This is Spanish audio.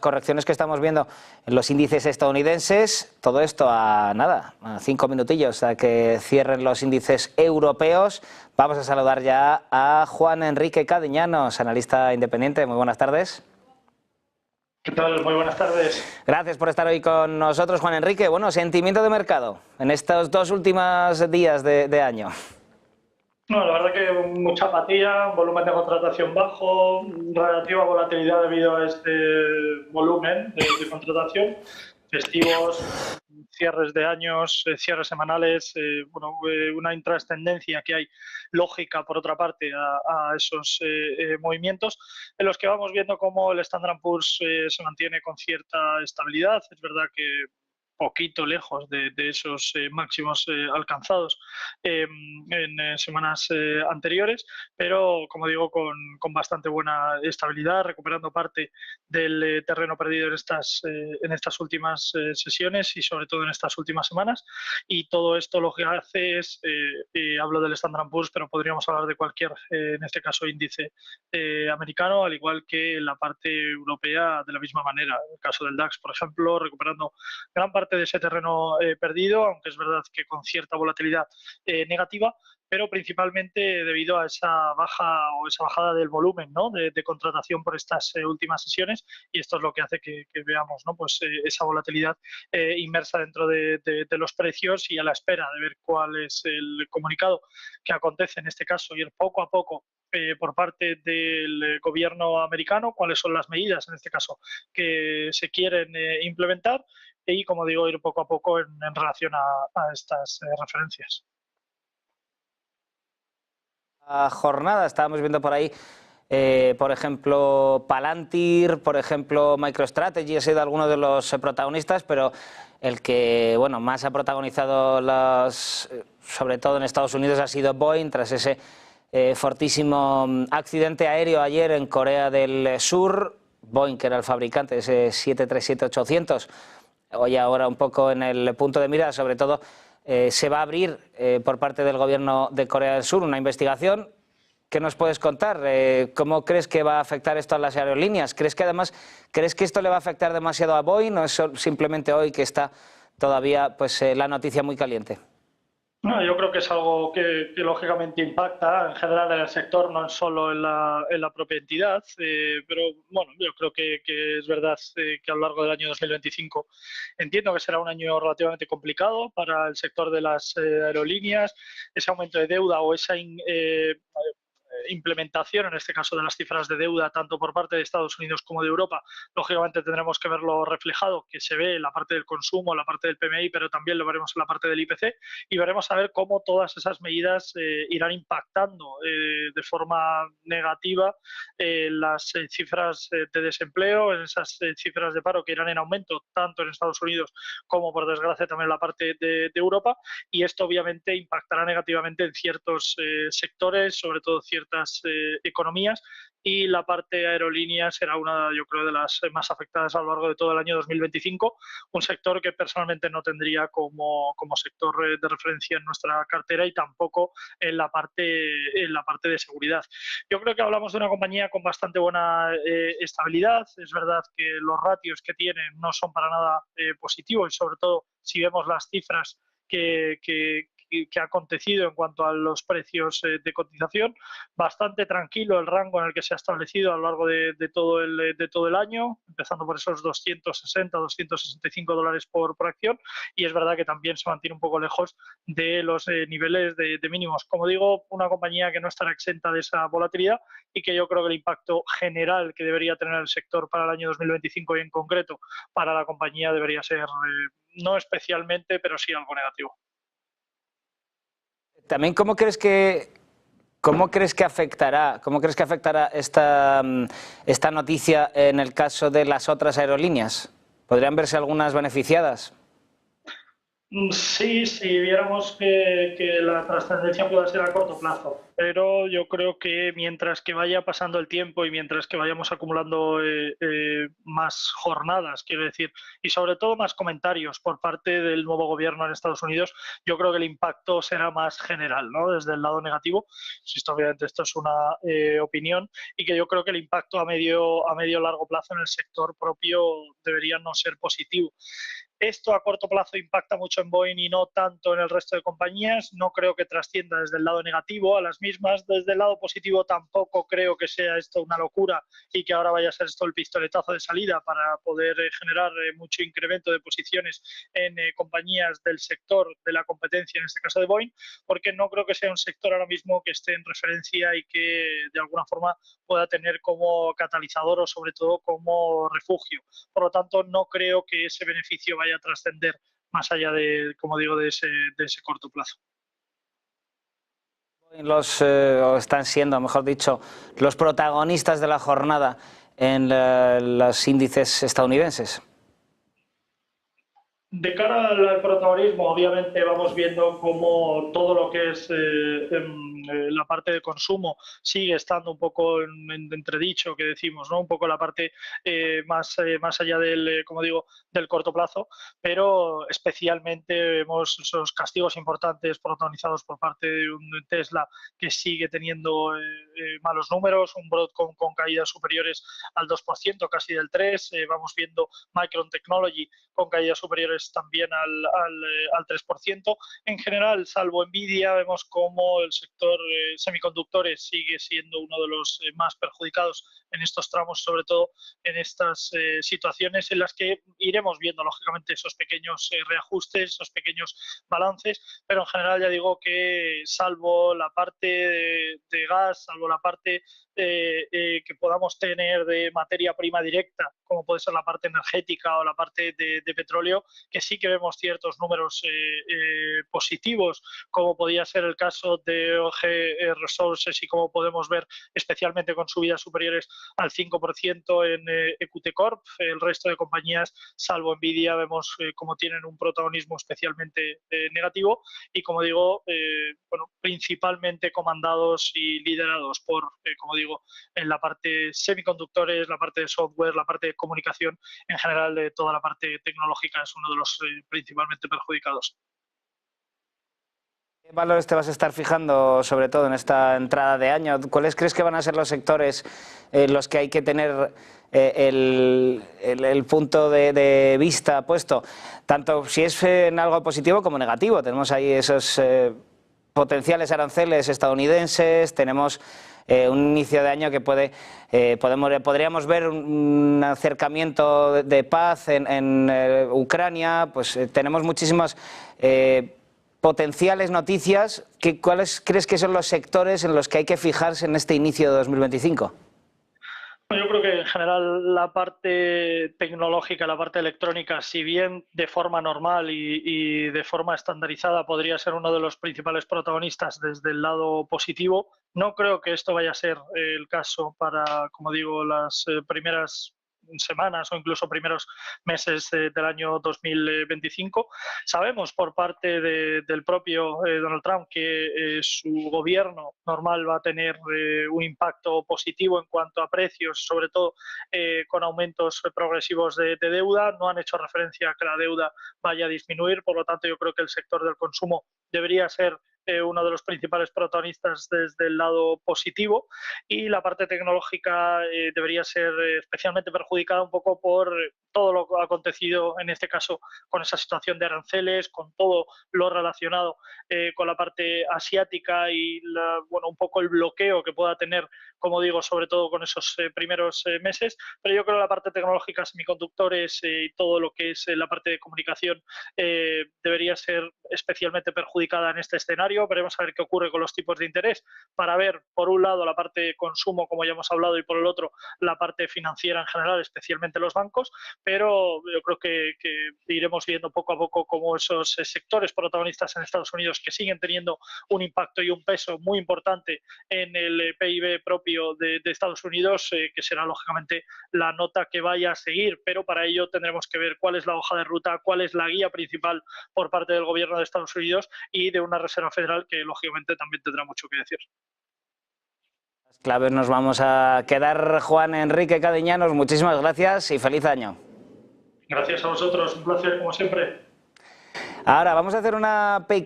correcciones que estamos viendo en los índices estadounidenses, todo esto a 5 minutillos a que cierren los índices europeos. Vamos a saludar ya a Juan Enrique Cadeñanos, analista independiente. Muy buenas tardes. ¿Qué tal? Muy buenas tardes. Gracias por estar hoy con nosotros, Juan Enrique. Bueno, sentimiento de mercado en estos 2 últimos días de año. No, la verdad que mucha apatía, volumen de contratación bajo, relativa volatilidad debido a este volumen de contratación, festivos, cierres de años, cierres semanales, una intrascendencia que hay lógica, por otra parte, a esos movimientos, en los que vamos viendo cómo el Standard & Poor's se mantiene con cierta estabilidad. Es verdad que poquito lejos de esos máximos alcanzados en semanas anteriores, pero como digo, con bastante buena estabilidad, recuperando parte del terreno perdido en estas últimas sesiones y sobre todo en estas últimas semanas. Y todo esto lo que hace es, hablo del Standard & Poor's, pero podríamos hablar de cualquier, en este caso, índice americano, al igual que la parte europea de la misma manera. En el caso del DAX, por ejemplo, recuperando gran parte de ese terreno perdido, aunque es verdad que con cierta volatilidad negativa, pero principalmente debido a esa bajada del volumen, ¿no?, de contratación por estas últimas sesiones, y esto es lo que hace que veamos, ¿no?, pues esa volatilidad inmersa dentro de los precios, y a la espera de ver cuál es el comunicado que acontece en este caso, ir poco a poco por parte del gobierno americano, cuáles son las medidas, en este caso, que se quieren implementar, y, como digo, ir poco a poco en relación a estas referencias. La jornada, estábamos viendo por ahí, por ejemplo, Palantir, por ejemplo, MicroStrategy, ha sido alguno de los protagonistas, pero el que más ha protagonizado, sobre todo en Estados Unidos, ha sido Boeing, tras ese fortísimo accidente aéreo ayer en Corea del Sur. Boeing, que era el fabricante de ese 737-800, hoy ahora un poco en el punto de mira. Sobre todo se va a abrir por parte del gobierno de Corea del Sur una investigación. ¿Qué nos puedes contar? ¿Cómo crees que va a afectar esto a las aerolíneas? ¿Crees que esto le va a afectar demasiado a Boeing, o es simplemente hoy que está todavía la noticia muy caliente? No, yo creo que es algo que lógicamente impacta en general en el sector, no solo en la propia entidad, pero bueno, yo creo que es verdad que a lo largo del año 2025 entiendo que será un año relativamente complicado para el sector de las aerolíneas. Ese aumento de deuda o esa implementación, en este caso, de las cifras de deuda, tanto por parte de Estados Unidos como de Europa, lógicamente tendremos que verlo reflejado, que se ve en la parte del consumo, en la parte del PMI, pero también lo veremos en la parte del IPC, y veremos a ver cómo todas esas medidas irán impactando de forma negativa las cifras de desempleo, en esas cifras de paro que irán en aumento tanto en Estados Unidos como, por desgracia, también en la parte de Europa, y esto obviamente impactará negativamente en ciertos sectores, sobre todo ciertas economías, y la parte aerolínea será una, yo creo, de las más afectadas a lo largo de todo el año 2025, un sector que personalmente no tendría como sector de referencia en nuestra cartera, y tampoco en la parte de seguridad. Yo creo que hablamos de una compañía con bastante buena estabilidad. Es verdad que los ratios que tienen no son para nada positivos, y sobre todo si vemos las cifras que ha acontecido en cuanto a los precios de cotización. Bastante tranquilo el rango en el que se ha establecido a lo largo de todo el año, empezando por esos 260, 265 dólares por acción, y es verdad que también se mantiene un poco lejos de los niveles de mínimos. Como digo, una compañía que no estará exenta de esa volatilidad, y que yo creo que el impacto general que debería tener el sector para el año 2025, y en concreto para la compañía, debería ser no especialmente, pero sí algo negativo. También, ¿cómo crees que afectará esta noticia en el caso de las otras aerolíneas? ¿Podrían verse algunas beneficiadas? Sí, si viéramos que la trascendencia pueda ser a corto plazo, pero yo creo que mientras que vaya pasando el tiempo y mientras que vayamos acumulando más jornadas, quiero decir, y sobre todo más comentarios por parte del nuevo gobierno en Estados Unidos, yo creo que el impacto será más general, ¿no? Desde el lado negativo, insisto, obviamente esto es una opinión, y que yo creo que el impacto a medio largo plazo en el sector propio debería no ser positivo. Esto a corto plazo impacta mucho en Boeing y no tanto en el resto de compañías. No creo que trascienda desde el lado negativo a las mismas. Desde el lado positivo tampoco creo que sea esto una locura y que ahora vaya a ser esto el pistoletazo de salida para poder generar mucho incremento de posiciones en compañías del sector de la competencia, en este caso de Boeing, porque no creo que sea un sector ahora mismo que esté en referencia y que de alguna forma pueda tener como catalizador o sobre todo como refugio. Por lo tanto, no creo que ese beneficio vaya a trascender más allá de, como digo, de ese corto plazo. O están siendo, mejor dicho, los protagonistas de la jornada en los índices estadounidenses. De cara al protagonismo, obviamente vamos viendo cómo todo lo que es la parte de consumo sigue estando un poco en entredicho, que decimos, ¿no? Un poco la parte más allá del, como digo, del corto plazo, pero especialmente vemos esos castigos importantes protagonizados por parte de un Tesla que sigue teniendo malos números, un Broadcom con caídas superiores al 2%, casi del 3%, vamos viendo Micron Technology con caídas superiores también al 3%. En general, salvo Nvidia, vemos como el sector semiconductores sigue siendo uno de los más perjudicados en estos tramos, sobre todo en estas situaciones en las que iremos viendo, lógicamente, esos pequeños reajustes, esos pequeños balances, pero en general ya digo que salvo la parte de gas, salvo la parte que podamos tener de materia prima directa, como puede ser la parte energética o la parte de petróleo, que sí que vemos ciertos números positivos, como podía ser el caso de OG Resources y como podemos ver especialmente con subidas superiores al 5% en EQT Corp. El resto de compañías, salvo Nvidia, vemos como tienen un protagonismo especialmente negativo y, como digo, bueno, principalmente comandados y liderados por, como digo, en la parte semiconductores, la parte de software, la parte de comunicación, en general de toda la parte tecnológica es uno de los principalmente perjudicados. ¿Qué valores te vas a estar fijando, sobre todo en esta entrada de año? ¿Cuáles crees que van a ser los sectores en los que hay que tener el punto de vista puesto? Tanto si es en algo positivo como negativo. Tenemos ahí esos potenciales aranceles estadounidenses, tenemos un inicio de año que podríamos ver un acercamiento de paz en Ucrania, pues tenemos muchísimas potenciales noticias. ¿Cuáles crees que son los sectores en los que hay que fijarse en este inicio de 2025? Yo creo que en general la parte tecnológica, la parte electrónica, si bien de forma normal y de forma estandarizada podría ser uno de los principales protagonistas desde el lado positivo, no creo que esto vaya a ser el caso para, como digo, las primeras semanas o incluso primeros meses del año 2025. Sabemos por parte del propio Donald Trump que su gobierno normal va a tener un impacto positivo en cuanto a precios, sobre todo con aumentos progresivos de deuda. No han hecho referencia a que la deuda vaya a disminuir, por lo tanto yo creo que el sector del consumo debería ser uno de los principales protagonistas desde el lado positivo, y la parte tecnológica debería ser especialmente perjudicada un poco por todo lo que ha acontecido en este caso con esa situación de aranceles, con todo lo relacionado con la parte asiática y bueno, un poco el bloqueo que pueda tener, como digo, sobre todo con esos primeros meses. Pero yo creo que la parte tecnológica, semiconductores y todo lo que es la parte de comunicación debería ser especialmente perjudicada en este escenario. Veremos a ver qué ocurre con los tipos de interés para ver, por un lado, la parte de consumo, como ya hemos hablado, y por el otro, la parte financiera en general, especialmente los bancos. pero yo creo que iremos viendo poco a poco cómo esos sectores protagonistas en Estados Unidos, que siguen teniendo un impacto y un peso muy importante en el PIB propio de Estados Unidos, que será lógicamente la nota que vaya a seguir, pero para ello tendremos que ver cuál es la hoja de ruta, cuál es la guía principal por parte del gobierno de Estados Unidos y de una Reserva Federal que lógicamente también tendrá mucho que decir. Las claves nos vamos a quedar. Juan Enrique Cadiñanos, muchísimas gracias y feliz año. Gracias a vosotros, un placer como siempre. Ahora vamos a hacer una pequeña